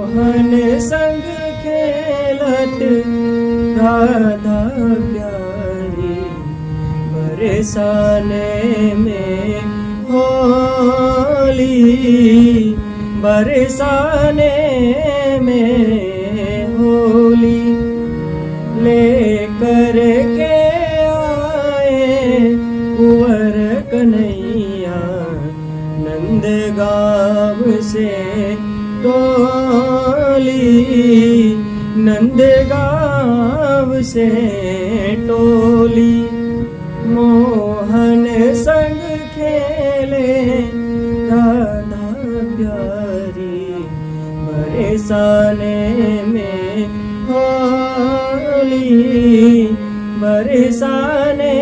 मोहन संग खेलत राधा प्यारी, बरसाने में होली, बरसाने में होली। लेकर के आए कुंवर कन्हैया नंद गाँव से टोली, नंद गाँव से टोली। मोहन संग खेले राधा प्यारी, बरसाने में होली, बरसाने